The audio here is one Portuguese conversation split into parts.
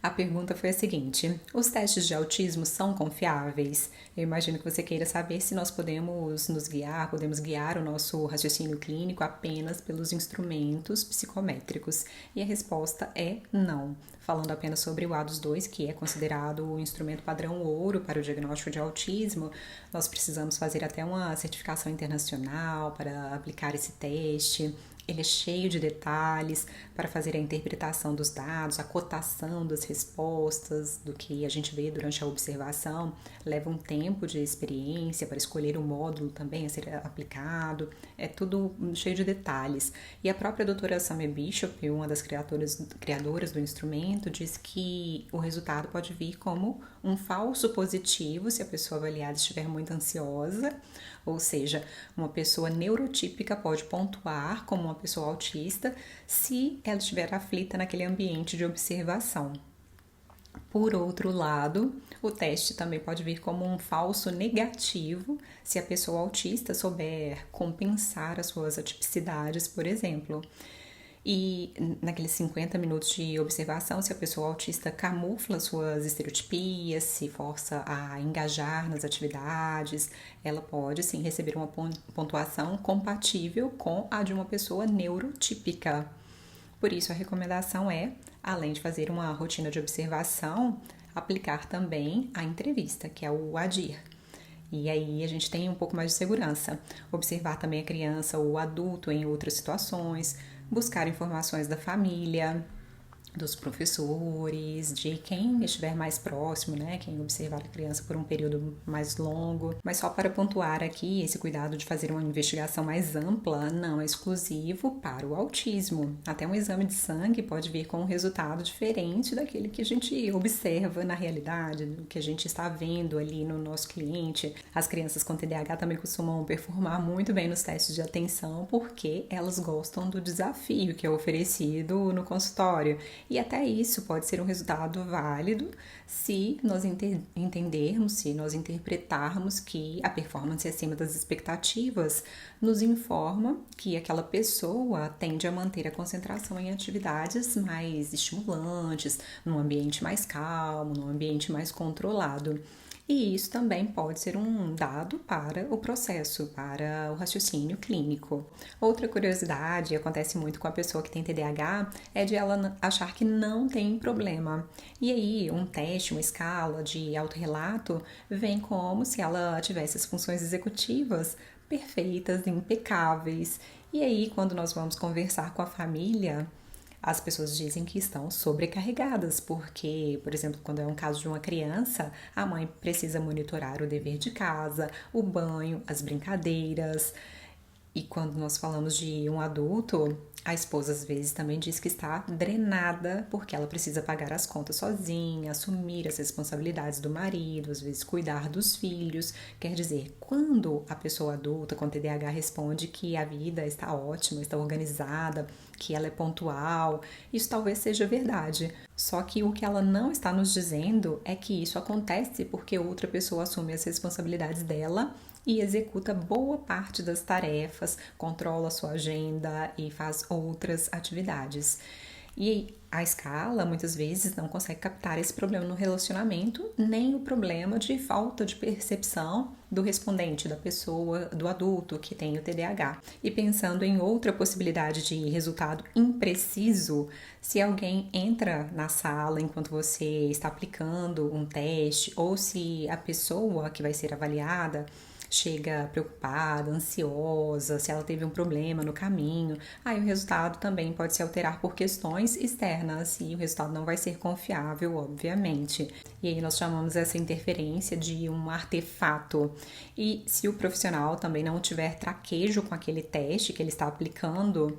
A pergunta foi a seguinte: os testes de autismo são confiáveis? Eu imagino que você queira saber se nós podemos guiar o nosso raciocínio clínico apenas pelos instrumentos psicométricos. E a resposta é não. Falando apenas sobre o ADOS-2, que é considerado o instrumento padrão ouro para o diagnóstico de autismo, nós precisamos fazer até uma certificação internacional para aplicar esse teste. Ele é cheio de detalhes para fazer a interpretação dos dados, a cotação das respostas, do que a gente vê durante a observação. Leva um tempo de experiência para escolher o módulo também a ser aplicado. É tudo cheio de detalhes. E a própria doutora Summer Bishop, uma das criadoras do instrumento, diz que o resultado pode vir como um falso positivo se a pessoa avaliada estiver muito ansiosa, ou seja, uma pessoa neurotípica pode pontuar como uma pessoa autista se ela estiver aflita naquele ambiente de observação. Por outro lado, o teste também pode vir como um falso negativo se a pessoa autista souber compensar as suas atipicidades, por exemplo. E naqueles 50 minutos de observação, se a pessoa autista camufla suas estereotipias, se força a engajar nas atividades, ela pode sim receber uma pontuação compatível com a de uma pessoa neurotípica. Por isso, a recomendação é, além de fazer uma rotina de observação, aplicar também a entrevista, que é o ADIR. E aí a gente tem um pouco mais de segurança. Observar também a criança ou o adulto em outras situações, buscar informações da família, dos professores, de quem estiver mais próximo, né? Quem observar a criança por um período mais longo. Mas só para pontuar aqui, esse cuidado de fazer uma investigação mais ampla não é exclusivo para o autismo. Até um exame de sangue pode vir com um resultado diferente daquele que a gente observa na realidade, do que a gente está vendo ali no nosso cliente. As crianças com TDAH também costumam performar muito bem nos testes de atenção porque elas gostam do desafio que é oferecido no consultório. E até isso pode ser um resultado válido se nós entendermos, se nós interpretarmos que a performance acima das expectativas nos informa que aquela pessoa tende a manter a concentração em atividades mais estimulantes, num ambiente mais calmo, num ambiente mais controlado. E isso também pode ser um dado para o processo, para o raciocínio clínico. Outra curiosidade, acontece muito com a pessoa que tem TDAH, é de ela achar que não tem problema. E aí, um teste, uma escala de autorrelato vem como se ela tivesse as funções executivas perfeitas, impecáveis. E aí, quando nós vamos conversar com a família, as pessoas dizem que estão sobrecarregadas, porque, por exemplo, quando é um caso de uma criança, a mãe precisa monitorar o dever de casa, o banho, as brincadeiras. E quando nós falamos de um adulto, a esposa às vezes também diz que está drenada porque ela precisa pagar as contas sozinha, assumir as responsabilidades do marido, às vezes cuidar dos filhos. Quer dizer, quando a pessoa adulta com TDAH responde que a vida está ótima, está organizada, que ela é pontual, isso talvez seja verdade. Só que o que ela não está nos dizendo é que isso acontece porque outra pessoa assume as responsabilidades dela e executa boa parte das tarefas, controla sua agenda e faz outras atividades. E a escala, muitas vezes, não consegue captar esse problema no relacionamento, nem o problema de falta de percepção do respondente, da pessoa, do adulto que tem o TDAH. E pensando em outra possibilidade de resultado impreciso, se alguém entra na sala enquanto você está aplicando um teste, ou se a pessoa que vai ser avaliada chega preocupada, ansiosa, se ela teve um problema no caminho, aí o resultado também pode se alterar por questões externas e o resultado não vai ser confiável, obviamente. E aí nós chamamos essa interferência de um artefato. E se o profissional também não tiver traquejo com aquele teste que ele está aplicando,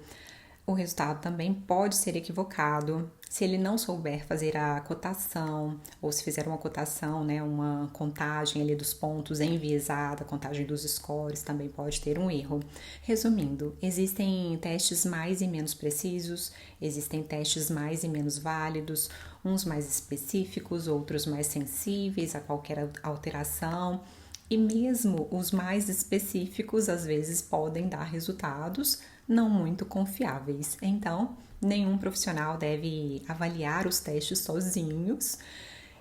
o resultado também pode ser equivocado. Se ele não souber fazer a cotação, ou se fizer uma cotação, né, uma contagem ali dos pontos enviesada, contagem dos scores, também pode ter um erro. Resumindo, existem testes mais e menos precisos, existem testes mais e menos válidos, uns mais específicos, outros mais sensíveis a qualquer alteração. E mesmo os mais específicos, às vezes, podem dar resultados não muito confiáveis. Então, nenhum profissional deve avaliar os testes sozinhos.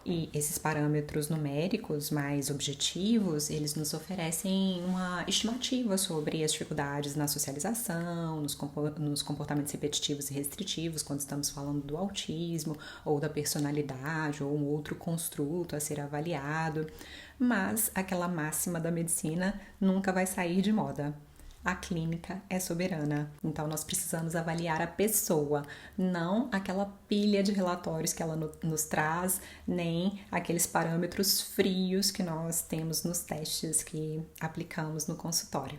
E esses parâmetros numéricos mais objetivos, eles nos oferecem uma estimativa sobre as dificuldades na socialização, nos comportamentos repetitivos e restritivos, quando estamos falando do autismo, ou da personalidade, ou um outro construto a ser avaliado. Mas aquela máxima da medicina nunca vai sair de moda. A clínica é soberana, então nós precisamos avaliar a pessoa, não aquela pilha de relatórios que ela nos traz, nem aqueles parâmetros frios que nós temos nos testes que aplicamos no consultório.